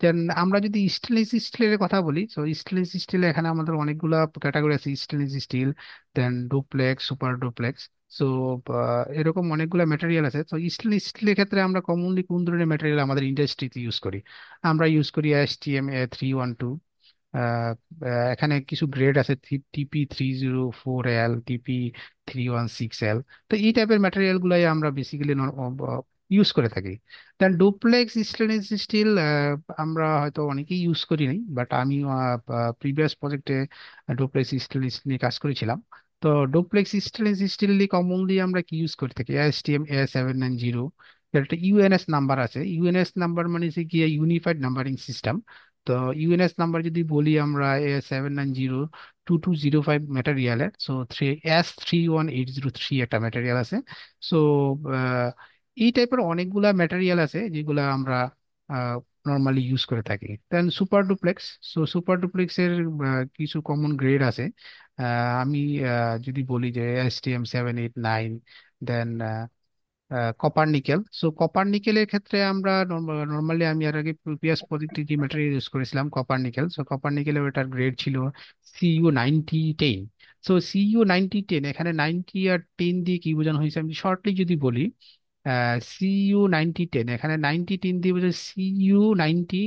দেন আমরা যদি স্টেনলেস স্টিলের কথা বলি, তো স্টেনলেস স্টিলে এখানে আমাদের অনেকগুলা ক্যাটাগরি আছে। স্টেনলেস স্টিল, দেন ডুপ্লেক্স, সুপার ডুপ্লেক্স। সো এরকম অনেকগুলো ম্যাটেরিয়াল আছে। তো স্টেনলেস স্টিলের ক্ষেত্রে আমরা কমনলি কোন ধরনের ম্যাটেরিয়াল আমাদের ইন্ডাস্ট্রিতে ইউজ করি, আমরা ইউজ করি STM 312। আহ, এখানে কিছু গ্রেড আছে, TP 304L, TP 316L। তো এই টাইপের ম্যাটেরিয়াল গুলাই আমরা বেসিক্যালি ইউজ করে থাকি। দেন ডুপ্লেক্স স্টেনলেস স্টিল আমরা হয়তো অনেকেই ইউজ করি নাই, বাট আমি প্রিভিয়াস প্রজেক্টে ডুপ্লেক্স স্টেনলেস নিয়ে কাজ করেছিলাম। তো ডুপ্লেক্স স্টেনলেস স্টিল কমনলি আমরা কি ইউজ করে থাকি, STM A790। একটা UNS নাম্বার আছে। ইউএনএস নাম্বার মানে হচ্ছে গিয়ে ইউনিফাইড নাম্বারিং সিস্টেম। তো তো ইউএনএস নাম্বার যদি বলি আমরা A790220 ম্যাটেরিয়ালের, সো S31803 একটা ম্যাটেরিয়াল আছে। সো এই টাইপের অনেকগুলা ম্যাটেরিয়াল আছে যেগুলা আমরা নর্মালি ইউজ করে থাকি। দেন সুপার ডুপ্লেক্স। সো সুপার ডুপ্লেক্সের কিছু কমন গ্রেড আছে। আমি যদি বলি যে STM789, দেন কপার নিকেল। সো কপার নিকেলের ক্ষেত্রে আমরা নর্মালি আমি আর আগে প্রিভিয়াস প্রজেক্টে যে ম্যাটেরিয়াল ইউজ করেছিলাম কপার নিকেল, সো কপার নিকেলের ওটার গ্রেড ছিল CU9010। সো CU9010, এখানে 90 আর 10 দিয়ে কি বোঝানো হয়েছে আমি শর্টলি যদি বলি, CU9010, এখানে 9010 দিয়ে বোঝায় CU90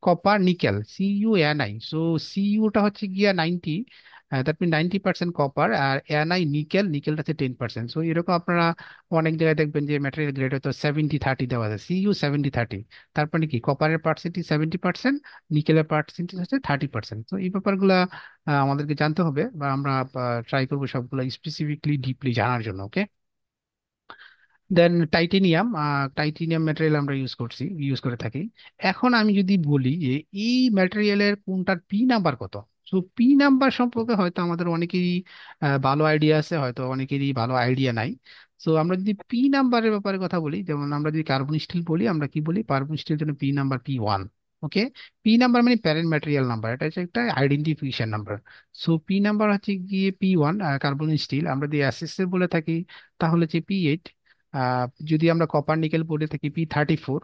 copper nickel, CuNi। So সিইউটা হচ্ছে গিয়া 90, দ্যাট মিন 90% কপার, আর Ni নিকেল, নিকেলটা হচ্ছে 10%। সো এরকম আপনারা অনেক জায়গায় দেখবেন যে ম্যাটেরিয়াল গ্রেড হয়তো 70-30 দেওয়া যায়, CU70-30। তারপরে কি কপারের পার্সেন্টেজ 70%, নিকেলের পার্সেন্টেজ হচ্ছে 30%। তো এই ব্যাপারগুলা আমাদেরকে জানতে হবে, বা আমরা ট্রাই করবো সবগুলো স্পেসিফিকলি ডিপলি জানার জন্য। ওকে। দেন টাইটেনিয়াম। টাইটেনিয়াম ম্যাটেরিয়াল আমরা ইউজ করে থাকি। এখন আমি যদি বলি যে এই ম্যাটেরিয়ালের কোনটার পি নাম্বার কত, তো পি নাম্বার সম্পর্কে হয়তো আমাদের অনেকেরই ভালো আইডিয়া আছে, হয়তো অনেকেরই ভালো আইডিয়া নাই। তো আমরা যদি পি নাম্বারের ব্যাপারে কথা বলি, যেমন আমরা যদি কার্বন স্টিল বলি, আমরা কি বলি কার্বন স্টিল জন্য পি নাম্বার P1। ওকে। পি নাম্বার মানে প্যারেন্ট ম্যাটেরিয়াল নাম্বার, এটা হচ্ছে একটা identification number. So P number হচ্ছে গিয়ে P1। কার্বন স্টিল আমরা যদি অ্যাসেসের বলে থাকি তাহলে হচ্ছে P8। যদি আমরা কপার নিকেল বলে থাকি P34।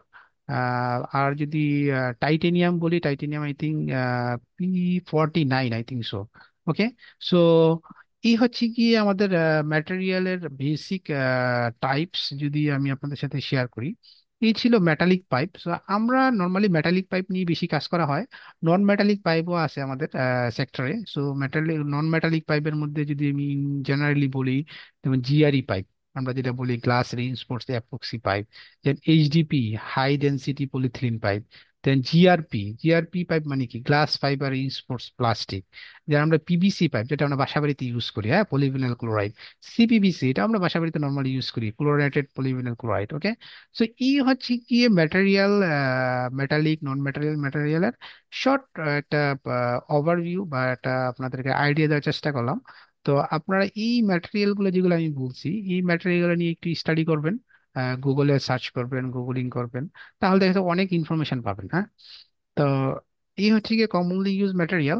আর যদি টাইটেনিয়াম বলি, titanium I think P49, I think so. Okay. So এই হচ্ছে কি আমাদের ম্যাটেরিয়ালের বেসিক টাইপস, যদি আমি আপনাদের সাথে শেয়ার করি। এই ছিল মেটালিক পাইপ। সো আমরা নর্মালি মেটালিক পাইপ নিয়ে বেশি কাজ করা হয়। নন মেটালিক পাইপও আছে আমাদের সেক্টরে। সো মেটালিক নন মেটালিক পাইপের মধ্যে যদি আমি জেনারেলি বলি, যেমন জিআরই পাইপ, আমরা যেটা বলি glass reinforced epoxy pipe, then HDP high density polyethylene pipe, then GRP pipe মানে কি গ্লাস ফাইবার রিইনফোর্সড প্লাস্টিক, যেটা আমরা পিভিসি পাইপ, যেটা আমরা বাসাবাড়িতে ইউজ করি, হ্যাঁ, পলিভিনাল ক্লোরাইড। সিপিভিসি, এটা আমরা বাসাবাড়িতে নর্মালি ইউজ করি, ক্লোরিনেটেড পলিভিনাল ক্লোরাইড। ওকে। সো এই হচ্ছে কি ম্যাটেরিয়াল, মেটালিক নন ম্যাটেরিয়ালের শর্ট একটা ওভারভিউ বা একটা আপনাদেরকে আইডিয়া দেওয়ার চেষ্টা করলাম। তো আপনারা এই ম্যাটেরিয়াল গুলো যেগুলো আমি বলছি, এই ম্যাটেরিয়াল গুলো নিয়ে একটু স্টাডি করবেন, গুগলে সার্চ করবেন, গুগলিং করবেন, তাহলে দেখা যাবে অনেক ইনফরমেশন পাবেন। হ্যাঁ। তো এই হচ্ছে গিয়ে কমনলি ইউজ ম্যাটেরিয়াল।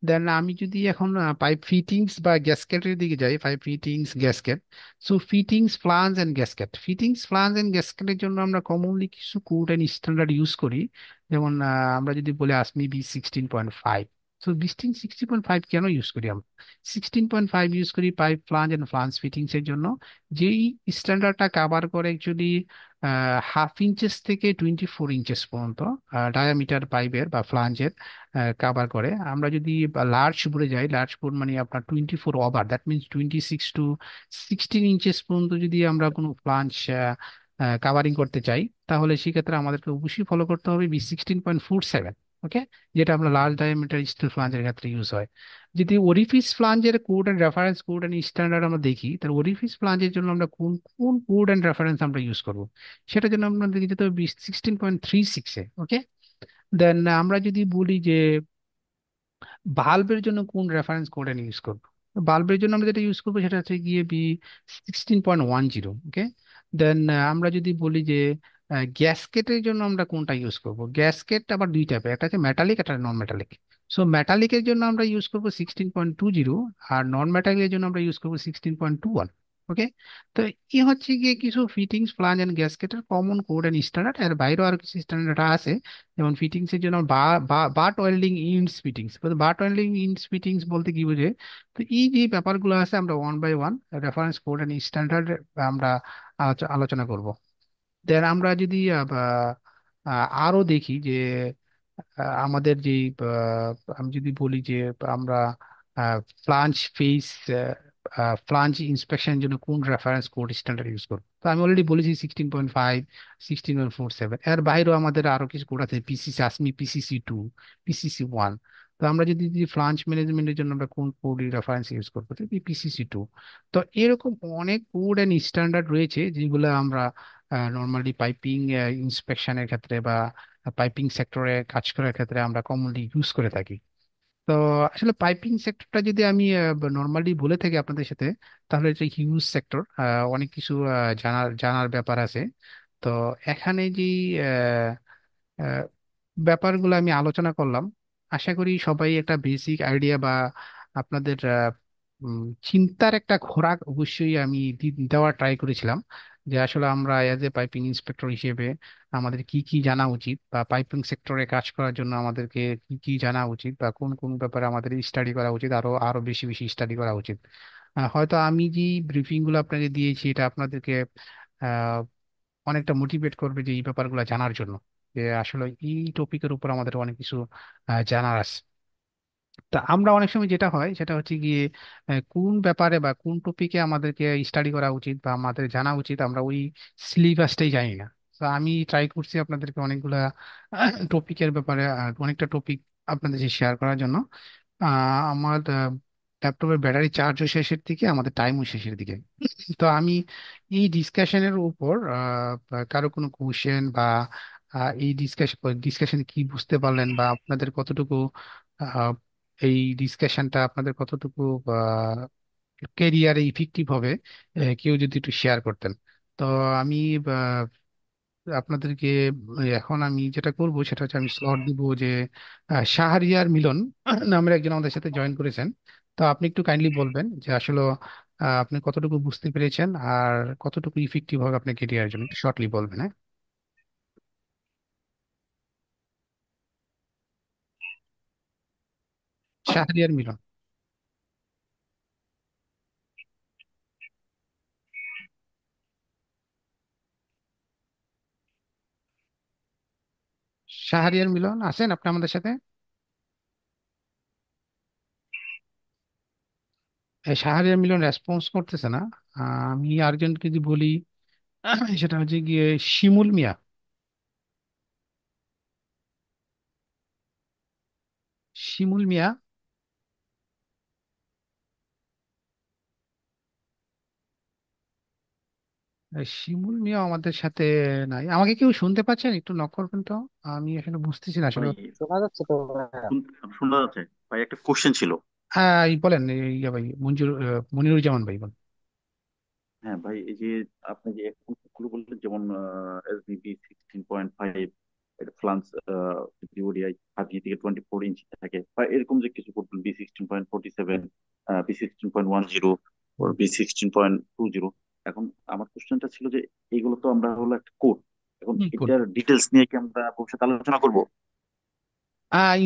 দেন আমি যদি এখন পাইপ ফিটিংস বা গ্যাসকেটের দিকে যাই, pipe fittings gasket. So fittings flange and gasket, fittings flange and গ্যাসকেটের জন্য আমরা কমনলি কিছু কোড এন্ড স্ট্যান্ডার্ড ইউজ করি। যেমন আমরা যদি বলি আসমি B16.5। তো B16.5 কেন ইউজ করি আমরা? 16.5 ইউজ করি pipe flange and flange fittings এর জন্য, যেই স্ট্যান্ডার্ডটা কাভার করে অ্যাকচুয়ালি 1/2 ইঞ্চেস থেকে 24 ইঞ্চেস পর্যন্ত ডায়ামিটার পাইপের বা ফ্লাঞ্জের কাভার করে। আমরা যদি লার্জ বোর্ডে যাই, লার্জ বোর্ড মানে আপনার 24 over, that means 26 to 16 inches পর্যন্ত যদি আমরা কোনো ফ্লাঞ্জ কাভারিং করতে চাই, তাহলে সেক্ষেত্রে আমাদেরকে অবশ্যই ফলো করতে হবে B16.47। ওকে। যেটা আমরা লার্জ ডায়ামিটার স্টিল ফ্লাঞ্জের ক্ষেত্রে ইউজ হয়। যদি ওরিফিস ফ্লাঞ্জের code and reference code and standard আমরা দেখি, তাহলে ওরিফিস ফ্লাঞ্জের জন্য আমরা কোন কোন কোড এন্ড রেফারেন্স আমরা ইউজ করব, সেটার জন্য আমরা দেখি যেতে হবে B16.36-এ। ওকে। দেন আমরা যদি বলি যে বাল্বের জন্য কোন রেফারেন্স কোড আমি ইউজ করবো, বাল্বের জন্য আমরা যেটা ইউজ করবো সেটা হচ্ছে গিয়ে B16.10। ওকে। দেন আমরা যদি বলি যে গ্যাসকেটের জন্য আমরা কোনটা ইউজ করব, গ্যাসকেট আবার দুই টাইপের, একটা হচ্ছে মেটালিক, একটা নন মেটালিক। সো মেটালিকের জন্য আমরা ইউজ করবো 16.20, আর নন মেটালিকের জন্য আমরা ইউজ করবো 16.21। ওকে। তো এই হচ্ছে গিয়ে কিছু ফিটিংস ফ্লাঞ্জ এন্ড গ্যাসকেটের কমন কোড এন্ড স্ট্যান্ডার্ড। এর বাইরেও আরো কিছু স্ট্যান্ডার্ড আছে, যেমন ফিটিংস এর জন্য butt welding ends fittings. Butt welding ends fittings বলতে কি বোঝে? তো এই যে ব্যাপারগুলো আছে আমরা one by one reference code and standard আমরা আলোচনা করব। দেন আমরা যদি আরো দেখি যে আমাদের যে আমি যদি বলি যে আমরা ফ্লাঞ্জ ফেস ফ্লাঞ্জ ইন্সপেকশনের জন্য কোন রেফারেন্স কোড স্ট্যান্ডার্ড ইউজ করবো, তো আমি অলরেডি বলেছি 16.5, 16.47। এর বাইরেও আমাদের আরো কিছু কোড আছে, পিসিসি আসমি PCC2, PCC1। তো আমরা যদি ফ্লাঞ্জ ম্যানেজমেন্টের জন্য আমরা কোন কোড রেফারেন্স ইউজ করবো, তো PCC2। তো এরকম অনেক কোড অ্যান্ড স্ট্যান্ডার্ড রয়েছে যেগুলো আমরা নর্মালি পাইপিং ইন্সপেকশনের ক্ষেত্রে বা পাইপিং সেক্টরে কাজ করার ক্ষেত্রে আমরা কমনলি ইউজ করে থাকি। তো আসলে পাইপিং সেক্টরটা যদি আমি নর্মালি বলে থাকি আপনাদের সাথে, তাহলে এটা হিউজ সেক্টর, অনেক কিছু জানার জানার ব্যাপার আছে। তো এখানে যে আহ, আহ, ব্যাপারগুলো আমি আলোচনা করলাম, আশা করি সবাই একটা বেসিক আইডিয়া বা আপনাদের চিন্তার একটা খোরাক অবশ্যই আমি দেওয়ার ট্রাই করেছিলাম, যে আসলে আমরা এজ এ পাইপিং ইন্সপেক্টর হিসেবে আমাদের কি কি জানা উচিত, বা পাইপিং সেক্টরে কাজ করার জন্য আমাদেরকে কি কি জানা উচিত, বা কোন কোন ব্যাপারে আমাদের স্টাডি করা উচিত, আরো আরো বেশি বেশি স্টাডি করা উচিত। হয়তো আমি যে ব্রিফিং গুলো আপনাকে দিয়েছি এটা আপনাদেরকে আহ, অনেকটা মোটিভেট করবে যে এই ব্যাপারগুলো জানার জন্য, যে আসলে এই টপিকের উপর আমাদের অনেক কিছু জানার আছে। তা আমরা অনেক সময় যেটা হয় সেটা হচ্ছে গিয়ে কোন ব্যাপারে বা কোন টপিকে আমাদেরকে স্টাডি করা উচিত বা আমাদের জানা উচিত, আমরা ওই সিলেবাসটাই জানি না। তো আমি ট্রাই করছি আপনাদেরকে অনেকগুলা টপিকের ব্যাপারে অনেকটা টপিক আপনাদের শেয়ার করার জন্য। আমার ল্যাপটপের ব্যাটারি চার্জও শেষের দিকে, আমাদের টাইমও শেষের দিকে। তো আমি এই ডিসকাশনের উপর কারো কোনো কোশ্চেন বা এই ডিসকাশন কি বুঝতে পারলেন, বা আপনাদের কতটুকু আহ, এই ডিসকাশনটা আপনাদের কতটুকু ক্যারিয়ারে ইফেক্টিভ হবে, কেউ যদি একটু শেয়ার করতেন। তো আমি আপনাদেরকে এখন আমি যেটা করব সেটা হচ্ছে আমি স্লট দিব যে শাহরিয়ার মিলন নামের একজন আমাদের সাথে জয়েন করেছেন। তো আপনি একটু কাইন্ডলি বলবেন যে আসলে আপনি কতটুকু বুঝতে পেরেছেন আর কতটুকু ইফেক্টিভ হবে আপনার কেরিয়ারের জন্য, একটু শর্টলি বলবেন, হ্যাঁ। শাহরিয়ার মিলন। শাহরিয়ার মিলন আছেন আপনি আমাদের সাথে? শাহরিয়ার মিলন রেসপন্স করতেছে না। আমি আরেকজনকে যদি বলি, সেটা হচ্ছে গিয়ে শিমুল মিয়া। শিমুল মিয়া। শিমুল মিয়া আমাদের সাথে নাই। আমাকে কেউ শুনতে পাচ্ছেন? একটু নক করবেন তো, আমি এখানে বুঝতেছি না আসলে। ভাই শোনা যাচ্ছে তো ভাইয়া? শোনা যাচ্ছে ভাই, একটা কোশ্চেন ছিল। হ্যাঁ, এই বলেন, ইয়া ভাই, মনিরুজ্জামান ভাই বলেন। হ্যাঁ ভাই, এই যে আপনি যে গুলো বললেন, যেমন এসবিবি 16.5, এটা ফ্লান্স ওডিআই 30 থেকে 24 ইঞ্চি থাকে, বা এরকম যে কিছু ফুটবল B16.47, B16.10, ওর B16.20। এখন আমার কোশ্চেনটা ছিল যে এইগুলো তো আমরা হলো একটা কোড, এখন কোড। এটার ডিটেলস নিয়ে কি আমরা ভবিষ্যতে আলোচনা করবো?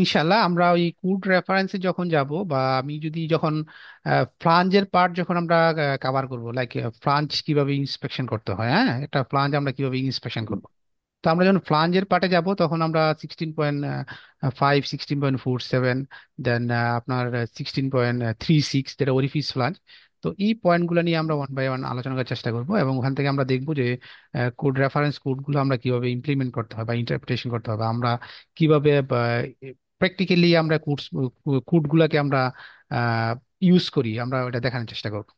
ইনশাল্লাহ আমরা ওই কোড রেফারেন্সে যখন যাব, বা আমি যদি যখন ফ্লাঞ্জের পার্ট যখন আমরা কভার করব, লাইক ফ্লাঞ্জ কিভাবে ইন্সপেকশন করতে হয়, হ্যাঁ, একটা ফ্লাঞ্জ আমরা কিভাবে ইন্সপেকশন হুম, করব। তো আমরা যখন ফ্লাঞ্জের পার্টে যাব তখন আমরা 16.5, 16.47, দেন আপনার 16.36, যেটা ওরিফিস ফ্লাঞ্জ। তো এই পয়েন্টগুলো নিয়ে আমরা ওয়ান বাই ওয়ান আলোচনা করার চেষ্টা করব, এবং ওখান থেকে আমরা দেখব যে কোড রেফারেন্স কোডগুলো আমরা কিভাবে ইমপ্লিমেন্ট করতে হবে বা ইন্টারপ্রিটেশন করতে হবে, আমরা কিভাবে প্র্যাকটিক্যালি আমরা কোডগুলোকে আমরা ইউজ করি, আমরা ওটা দেখানোর চেষ্টা করব।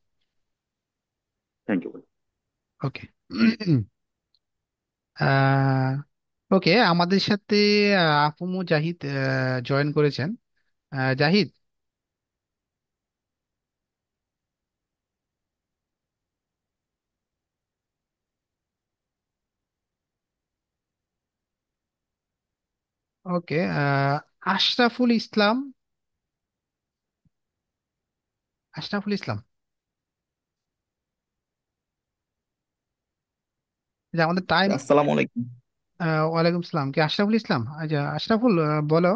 থ্যাংক ইউ ভাই। ওকে। ওকে, আমাদের সাথে আফমু জাহিদ জয়েন করেছেন। জাহিদ। ওকে। আশরাফুল ইসলাম। আশরাফুল ইসলাম, যে আমাদের টাইম। আসসালামু আলাইকুম। ওয়ালাইকুম সালাম, কি আশরাফুল ইসলাম? আচ্ছা আশরাফুল, বলো।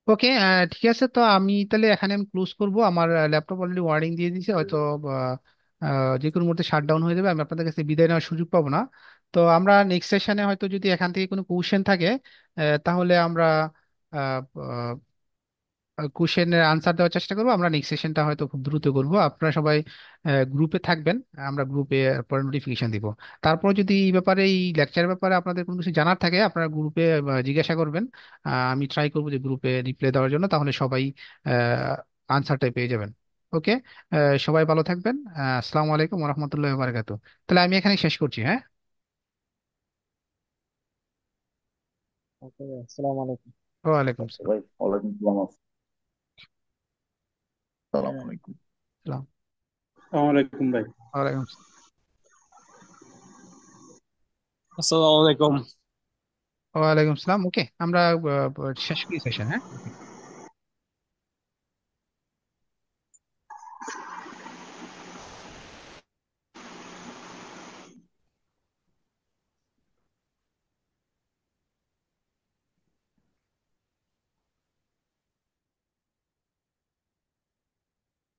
ওকে, ঠিক আছে। তো আমি তাহলে এখানে আমি ক্লোজ করব, আমার ল্যাপটপ অলরেডি ওয়ার্নিং দিয়ে দিয়েছে, হয়তো যে কোনো মুহূর্তে শাট ডাউন হয়ে যাবে, আমি আপনাদের কাছে বিদায় নেওয়ার সুযোগ পাবো না। তো আমরা নেক্সট সেশনে হয়তো যদি এখান থেকে কোনো কোশ্চেন থাকে, তাহলে আমরা কোশ্চেনের আনসার দেওয়ার চেষ্টা করবো। আমরা নেক্সট সেশনটা হয়তো খুব দ্রুত করব। আপনারা সবাই গ্রুপে থাকবেন, আমরা গ্রুপে পরে নোটিফিকেশন দিব। তারপর যদি এই ব্যাপারে, এই লেকচারের ব্যাপারে আপনাদের কোনো কিছু জানার থাকে, আপনারা গ্রুপে জিজ্ঞাসা করবেন। আমি ট্রাই করবো যে গ্রুপে রিপ্লাই দেওয়ার জন্য, তাহলে সবাই আনসারটা পেয়ে যাবেন। ওকে, সবাই ভালো থাকবেন। আসসালামু আলাইকুম রহমতুল্লাহ বারকাতু। তাহলে আমি এখানে শেষ করছি, হ্যাঁ। ওকে, আসসালামু আলাইকুম। ওয়ালাইকুম আচ্ছা সালাম। ভাই, ওয়ালাইকুম আসসালাম আলাইকুম। সালাম। আসসালামু আলাইকুম ভাই। ওয়ালাইকুম সালাম। আসসালামু আলাইকুম। ওয়ালাইকুম সালাম। ওকে, আমরা শেষ করি সেশন, হ্যাঁ।